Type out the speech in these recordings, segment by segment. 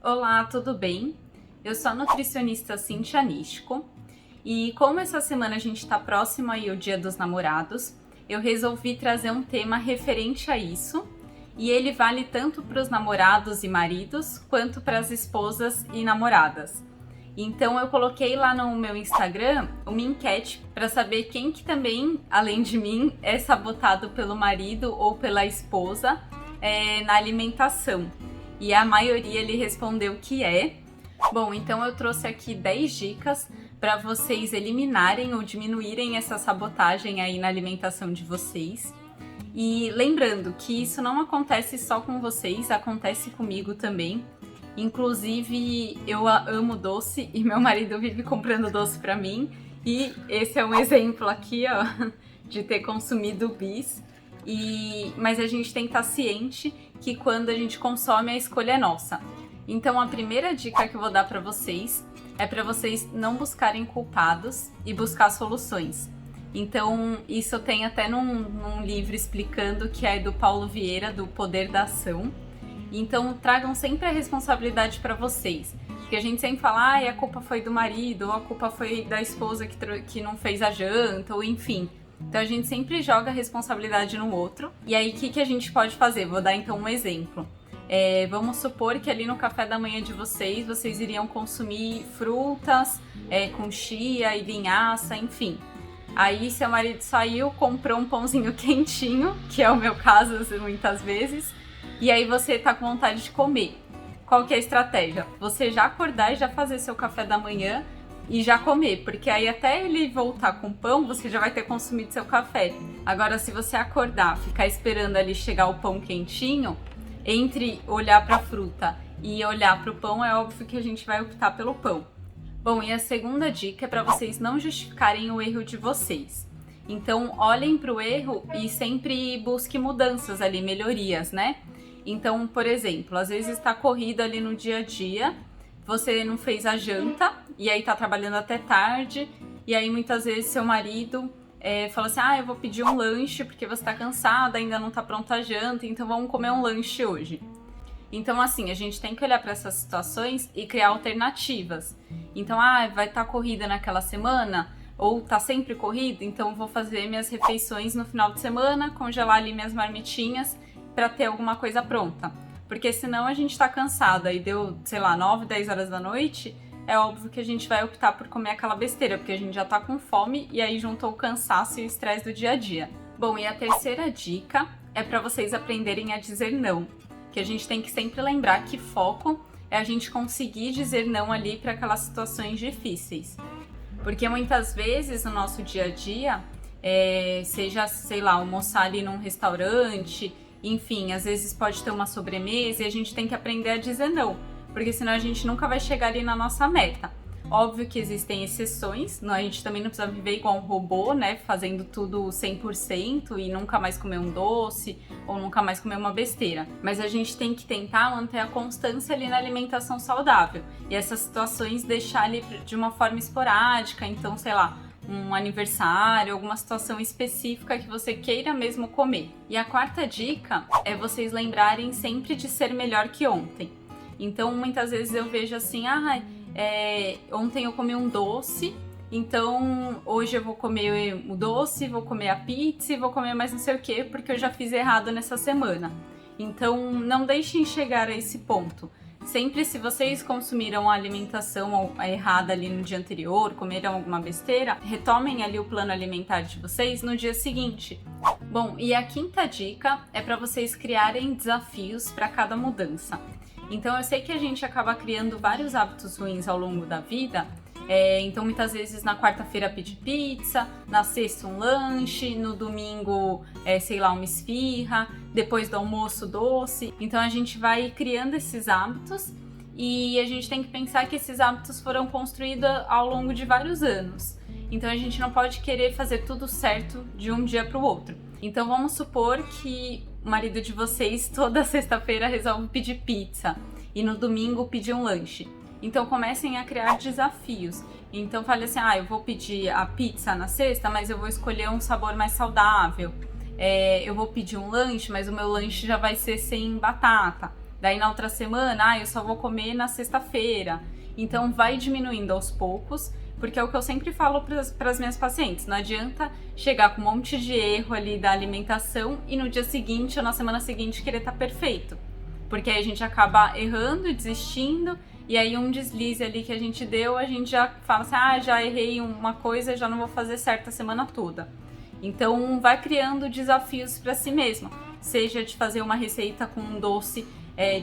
Olá, tudo bem? Eu sou a nutricionista Cintia Nístico e como essa semana a gente está próximo aí ao Dia dos Namorados, eu resolvi trazer um tema referente a isso e ele vale tanto para os namorados e maridos quanto para as esposas e namoradas. Então eu coloquei lá no meu Instagram uma enquete para saber quem que também, além de mim, é sabotado pelo marido ou pela esposa na alimentação. E a maioria ele respondeu que é. Bom, então eu trouxe aqui 10 dicas para vocês eliminarem ou diminuírem essa sabotagem aí na alimentação de vocês. E lembrando que isso não acontece só com vocês, acontece comigo também. Inclusive, eu amo doce e meu marido vive comprando doce para mim. E esse é um exemplo aqui, ó, de ter consumido bis. Mas a gente tem que estar ciente que quando a gente consome, a escolha é nossa. Então, a primeira dica que eu vou dar para vocês é para vocês não buscarem culpados e buscar soluções. Então, isso tem até num livro explicando, que é do Paulo Vieira, do Poder da Ação. Então, tragam sempre a responsabilidade para vocês. Porque a gente sempre fala, a culpa foi do marido, ou a culpa foi da esposa que não fez a janta, ou enfim. Então, a gente sempre joga a responsabilidade no outro. E aí, o que a gente pode fazer? Vou dar, então, um exemplo. Vamos supor que ali no café da manhã de vocês iriam consumir frutas com chia e linhaça, enfim. Aí, seu marido saiu, comprou um pãozinho quentinho, que é o meu caso muitas vezes, e aí você tá com vontade de comer. Qual que é a estratégia? Você já acordar e já fazer seu café da manhã e já comer, porque aí até ele voltar com pão, você já vai ter consumido seu café. Agora, se você acordar, ficar esperando ali chegar o pão quentinho, entre olhar para a fruta e olhar para o pão, é óbvio que a gente vai optar pelo pão. Bom, e a segunda dica é para vocês não justificarem o erro de vocês. Então, olhem para o erro e sempre busquem mudanças ali, melhorias, né? Então, por exemplo, às vezes está corrido ali no dia a dia, você não fez a janta e aí tá trabalhando até tarde, e aí muitas vezes seu marido fala assim, eu vou pedir um lanche porque você tá cansada, ainda não tá pronta a janta, então vamos comer um lanche hoje. Então, assim, a gente tem que olhar para essas situações e criar alternativas. Então, vai estar corrida naquela semana, ou tá sempre corrido, então vou fazer minhas refeições no final de semana, congelar ali minhas marmitinhas para ter alguma coisa pronta. Porque senão a gente tá cansada e deu, 9, 10 horas da noite, é óbvio que a gente vai optar por comer aquela besteira, porque a gente já tá com fome e aí juntou o cansaço e o estresse do dia a dia. Bom, e a terceira dica é para vocês aprenderem a dizer não. Que a gente tem que sempre lembrar que foco é a gente conseguir dizer não ali para aquelas situações difíceis. Porque muitas vezes no nosso dia a dia, seja, almoçar ali num restaurante, enfim, às vezes pode ter uma sobremesa e a gente tem que aprender a dizer não, porque senão a gente nunca vai chegar ali na nossa meta. Óbvio que existem exceções, a gente também não precisa viver igual um robô, né, fazendo tudo 100% e nunca mais comer um doce ou nunca mais comer uma besteira. Mas a gente tem que tentar manter a constância ali na alimentação saudável e essas situações deixar ali de uma forma esporádica, então, um aniversário, alguma situação específica que você queira mesmo comer. E a quarta dica é vocês lembrarem sempre de ser melhor que ontem. Então, muitas vezes eu vejo assim, ontem eu comi um doce, então hoje eu vou comer o doce, vou comer a pizza e vou comer mais não sei o que, porque eu já fiz errado nessa semana. Então, não deixem chegar a esse ponto. Sempre, se vocês consumiram a alimentação errada ali no dia anterior, comeram alguma besteira, retomem ali o plano alimentar de vocês no dia seguinte. Bom, e a quinta dica é para vocês criarem desafios para cada mudança. Então, eu sei que a gente acaba criando vários hábitos ruins ao longo da vida. Então, muitas vezes na quarta-feira pedir pizza, na sexta um lanche, no domingo, uma esfirra, depois do almoço doce. Então, a gente vai criando esses hábitos e a gente tem que pensar que esses hábitos foram construídos ao longo de vários anos. Então, a gente não pode querer fazer tudo certo de um dia para o outro. Então, vamos supor que o marido de vocês toda sexta-feira resolve pedir pizza e no domingo pedir um lanche. Então comecem a criar desafios. Então fale assim, eu vou pedir a pizza na sexta, mas eu vou escolher um sabor mais saudável. Eu vou pedir um lanche, mas o meu lanche já vai ser sem batata. Daí na outra semana, eu só vou comer na sexta-feira. Então vai diminuindo aos poucos, porque é o que eu sempre falo para as minhas pacientes. Não adianta chegar com um monte de erro ali da alimentação e no dia seguinte ou na semana seguinte querer estar perfeito. Porque aí a gente acaba errando e desistindo, e aí um deslize ali que a gente deu, a gente já fala assim, já errei uma coisa, já não vou fazer certo a semana toda. Então vai criando desafios para si mesmo, seja de fazer uma receita com um doce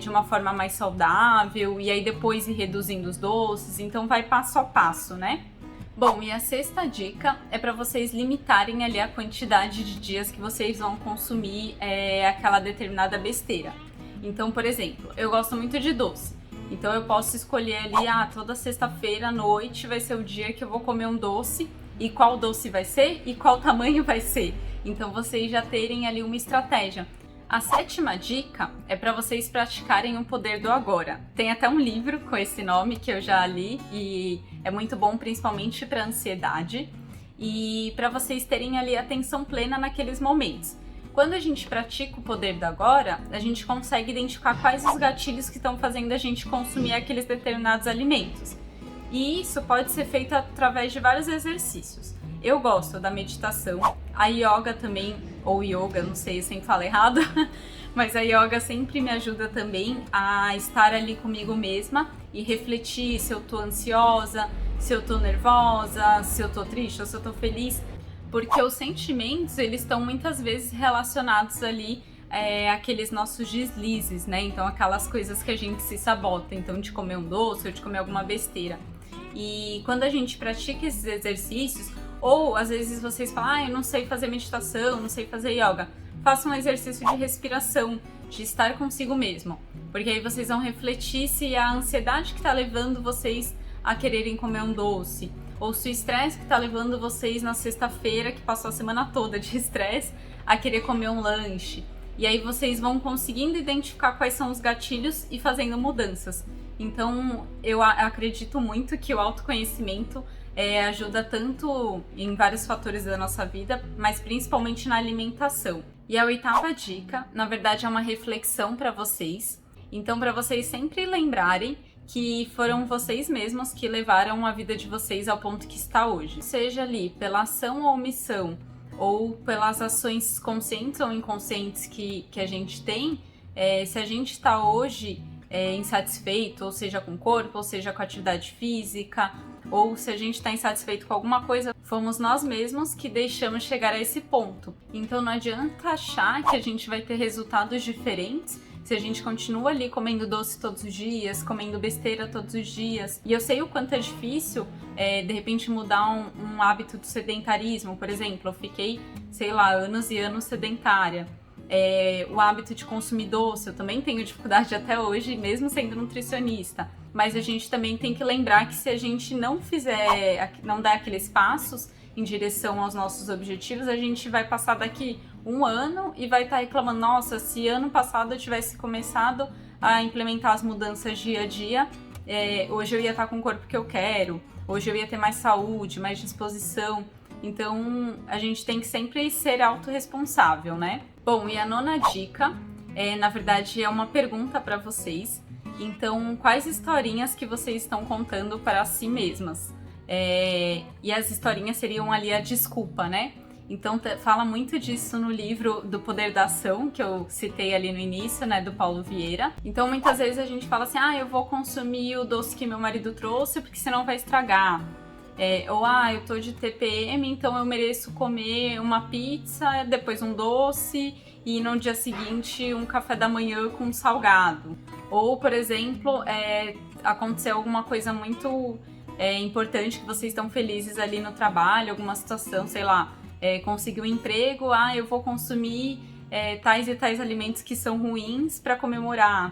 de uma forma mais saudável, e aí depois ir reduzindo os doces, então vai passo a passo, né? Bom, e a sexta dica é para vocês limitarem ali a quantidade de dias que vocês vão consumir aquela determinada besteira. Então, por exemplo, eu gosto muito de doce. Então eu posso escolher ali, toda sexta-feira à noite vai ser o dia que eu vou comer um doce, e qual doce vai ser e qual tamanho vai ser. Então vocês já terem ali uma estratégia. A sétima dica é para vocês praticarem o poder do agora. Tem até um livro com esse nome que eu já li e é muito bom, principalmente para ansiedade e para vocês terem ali atenção plena naqueles momentos. Quando a gente pratica o poder do agora, a gente consegue identificar quais os gatilhos que estão fazendo a gente consumir aqueles determinados alimentos. E isso pode ser feito através de vários exercícios. Eu gosto da meditação, a yoga também, ou yoga, não sei, eu sempre falo errado, mas a yoga sempre me ajuda também a estar ali comigo mesma e refletir se eu tô ansiosa, se eu tô nervosa, se eu tô triste ou se eu tô feliz. Porque os sentimentos, eles estão muitas vezes relacionados ali àqueles nossos deslizes, né? Então, aquelas coisas que a gente se sabota, então de comer um doce ou de comer alguma besteira. E quando a gente pratica esses exercícios, ou às vezes vocês falam, eu não sei fazer meditação, não sei fazer yoga, faça um exercício de respiração, de estar consigo mesmo. Porque aí vocês vão refletir se a ansiedade que está levando vocês a quererem comer um doce, ou se o estresse que está levando vocês na sexta-feira, que passou a semana toda de estresse, a querer comer um lanche. E aí vocês vão conseguindo identificar quais são os gatilhos e fazendo mudanças. Então, eu acredito muito que o autoconhecimento ajuda tanto em vários fatores da nossa vida, mas principalmente na alimentação. E a oitava dica, na verdade, é uma reflexão para vocês. Então, para vocês sempre lembrarem que foram vocês mesmos que levaram a vida de vocês ao ponto que está hoje. Seja ali pela ação ou omissão, ou pelas ações conscientes ou inconscientes que a gente tem, se a gente está hoje insatisfeito, ou seja com o corpo, ou seja com a atividade física, ou se a gente está insatisfeito com alguma coisa, fomos nós mesmos que deixamos chegar a esse ponto. Então não adianta achar que a gente vai ter resultados diferentes se a gente continua ali comendo doce todos os dias, comendo besteira todos os dias. E eu sei o quanto é difícil, de repente, mudar um hábito do sedentarismo. Por exemplo, eu fiquei, anos e anos sedentária. O hábito de consumir doce, eu também tenho dificuldade até hoje, mesmo sendo nutricionista. Mas a gente também tem que lembrar que se a gente não der aqueles passos em direção aos nossos objetivos, a gente vai passar daqui um ano e vai estar reclamando, nossa, se ano passado eu tivesse começado a implementar as mudanças dia a dia, hoje eu ia estar com o corpo que eu quero, hoje eu ia ter mais saúde, mais disposição. Então, a gente tem que sempre ser autorresponsável, né? Bom, e a nona dica, na verdade, é uma pergunta para vocês. Então, quais historinhas que vocês estão contando para si mesmas? E as historinhas seriam ali a desculpa, né? Então, fala muito disso no livro do Poder da Ação, que eu citei ali no início, né, do Paulo Vieira. Então, muitas vezes a gente fala assim, eu vou consumir o doce que meu marido trouxe, porque senão vai estragar. Ou, eu tô de TPM, então eu mereço comer uma pizza, depois um doce e no dia seguinte um café da manhã com um salgado. Ou, por exemplo, aconteceu alguma coisa muito importante que vocês estão felizes ali no trabalho, alguma situação, conseguir um emprego, eu vou consumir tais e tais alimentos que são ruins para comemorar.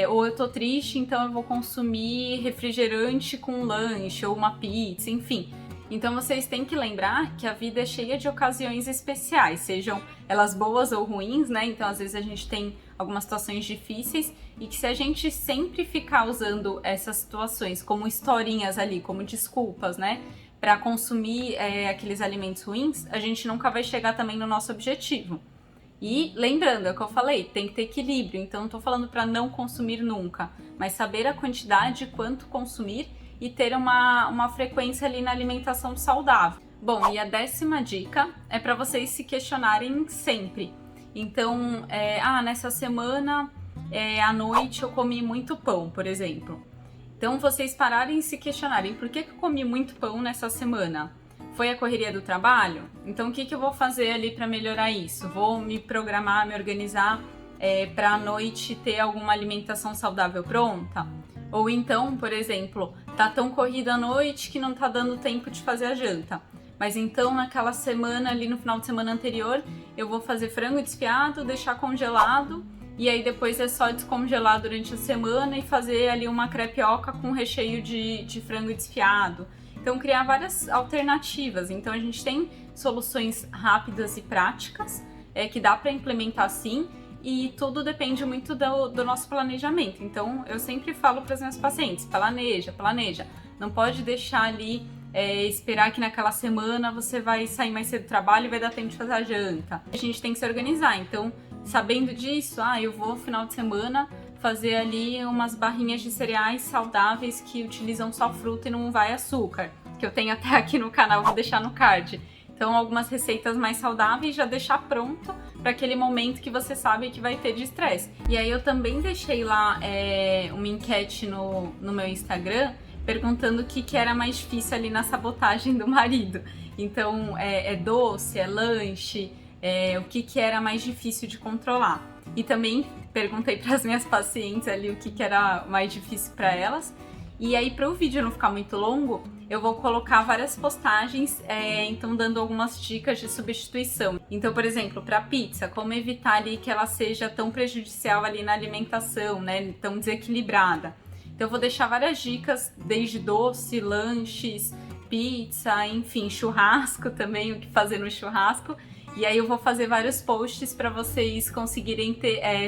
Ou eu tô triste, então eu vou consumir refrigerante com um lanche ou uma pizza, enfim. Então vocês têm que lembrar que a vida é cheia de ocasiões especiais, sejam elas boas ou ruins, né? Então às vezes a gente tem algumas situações difíceis e que se a gente sempre ficar usando essas situações como historinhas ali, como desculpas, né? Para consumir aqueles alimentos ruins, a gente nunca vai chegar também no nosso objetivo. E lembrando, é o que eu falei, tem que ter equilíbrio, então não tô falando para não consumir nunca, mas saber a quantidade, quanto consumir e ter uma frequência ali na alimentação saudável. Bom, e a 10ª dica é para vocês se questionarem sempre. Então, nessa semana, à noite eu comi muito pão, por exemplo. Então, vocês pararem e se questionarem, por que eu comi muito pão nessa semana? Foi a correria do trabalho? Então, o que eu vou fazer ali para melhorar isso? Vou me programar, me organizar para à noite ter alguma alimentação saudável pronta? Ou então, por exemplo, tá tão corrida à noite que não tá dando tempo de fazer a janta. Mas então, naquela semana, ali no final de semana anterior, eu vou fazer frango desfiado, deixar congelado, e aí depois é só descongelar durante a semana e fazer ali uma crepioca com recheio de frango desfiado. Então, criar várias alternativas. Então, a gente tem soluções rápidas e práticas que dá para implementar sim, e tudo depende muito do nosso planejamento. Então, eu sempre falo para as minhas pacientes, planeja. Não pode deixar ali, esperar que naquela semana você vai sair mais cedo do trabalho e vai dar tempo de fazer a janta. A gente tem que se organizar. Então, sabendo disso, eu vou no final de semana fazer ali umas barrinhas de cereais saudáveis que utilizam só fruta e não vai açúcar, que eu tenho até aqui no canal, vou deixar no card. Então, algumas receitas mais saudáveis, já deixar pronto para aquele momento que você sabe que vai ter de estresse. E aí eu também deixei lá uma enquete no meu Instagram, perguntando o que era mais difícil ali na sabotagem do marido. Então, é doce, é lanche, o que era mais difícil de controlar. E também perguntei para as minhas pacientes ali o que era mais difícil para elas. E aí, para o vídeo não ficar muito longo, eu vou colocar várias postagens, então dando algumas dicas de substituição. Então, por exemplo, para pizza, como evitar ali que ela seja tão prejudicial ali na alimentação, né, tão desequilibrada. Então, eu vou deixar várias dicas, desde doce, lanches, pizza, enfim, churrasco também, o que fazer no churrasco. E aí eu vou fazer vários posts para vocês conseguirem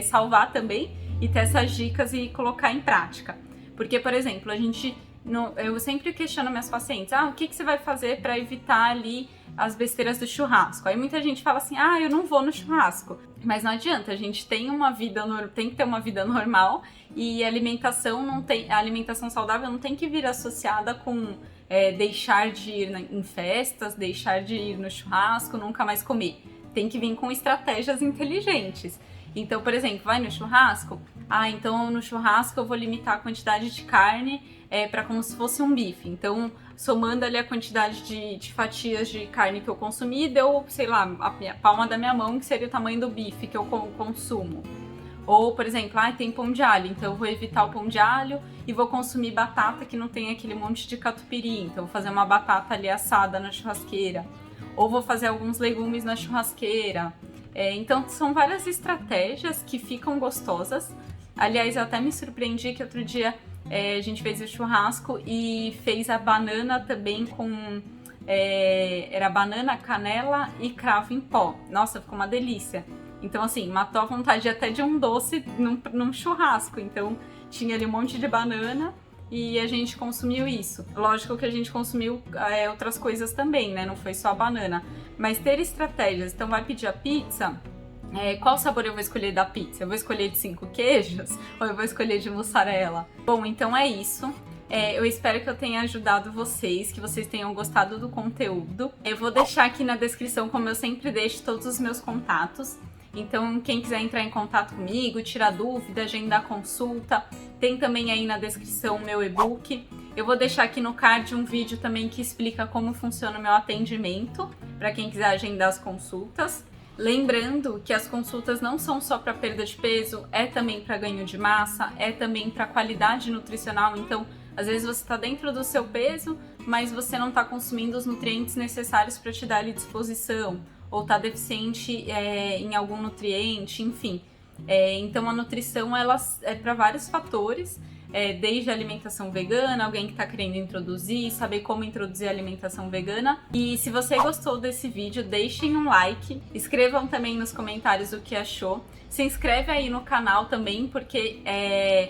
salvar também e ter essas dicas e colocar em prática. Porque, por exemplo, eu sempre questiono minhas pacientes, o que você vai fazer para evitar ali as besteiras do churrasco? Aí muita gente fala assim, eu não vou no churrasco. Mas não adianta, a gente tem que ter uma vida normal e a alimentação saudável não tem que vir associada com deixar de ir em festas, deixar de ir no churrasco, nunca mais comer. Tem que vir com estratégias inteligentes. Então, por exemplo, vai no churrasco? Então no churrasco eu vou limitar a quantidade de carne para como se fosse um bife. Então, somando ali a quantidade de fatias de carne que eu consumi, deu, sei lá, a palma da minha mão, que seria o tamanho do bife que eu consumo. Ou, por exemplo, tem pão de alho, então eu vou evitar o pão de alho e vou consumir batata que não tem aquele monte de catupiry. Então, eu vou fazer uma batata ali assada na churrasqueira. Ou vou fazer alguns legumes na churrasqueira. Então, são várias estratégias que ficam gostosas. Aliás, eu até me surpreendi que outro dia a gente fez o churrasco e fez a banana também com... era banana, canela e cravo em pó. Nossa, ficou uma delícia. Então, assim, matou a vontade até de um doce num churrasco. Então, tinha ali um monte de banana e a gente consumiu isso. Lógico que a gente consumiu outras coisas também, né? Não foi só a banana. Mas ter estratégias. Então, vai pedir a pizza... qual sabor eu vou escolher da pizza? Eu vou escolher de 5 queijos ou eu vou escolher de mussarela? Bom, então é isso. Eu espero que eu tenha ajudado vocês, que vocês tenham gostado do conteúdo. Eu vou deixar aqui na descrição, como eu sempre deixo, todos os meus contatos. Então, quem quiser entrar em contato comigo, tirar dúvida, agendar consulta, tem também aí na descrição o meu e-book. Eu vou deixar aqui no card um vídeo também que explica como funciona o meu atendimento, para quem quiser agendar as consultas. Lembrando que as consultas não são só para perda de peso, é também para ganho de massa, é também para qualidade nutricional. Então, às vezes você está dentro do seu peso, mas você não está consumindo os nutrientes necessários para te dar ali disposição, ou está deficiente em algum nutriente, enfim. Então, a nutrição ela é para vários fatores, desde a alimentação vegana, alguém que está querendo introduzir, saber como introduzir a alimentação vegana. E se você gostou desse vídeo, deixem um like, escrevam também nos comentários o que achou. Se inscreve aí no canal também, porque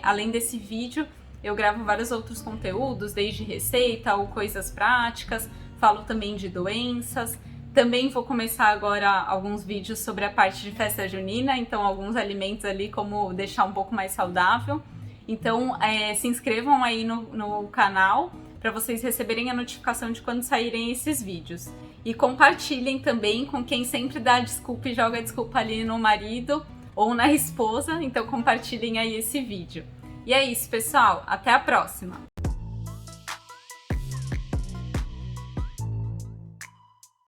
além desse vídeo, eu gravo vários outros conteúdos, desde receita ou coisas práticas, falo também de doenças. Também vou começar agora alguns vídeos sobre a parte de festa junina, então alguns alimentos ali, como deixar um pouco mais saudável. Então se inscrevam aí no canal para vocês receberem a notificação de quando saírem esses vídeos. E compartilhem também com quem sempre dá desculpa e joga desculpa ali no marido ou na esposa, então compartilhem aí esse vídeo. E é isso, pessoal, até a próxima!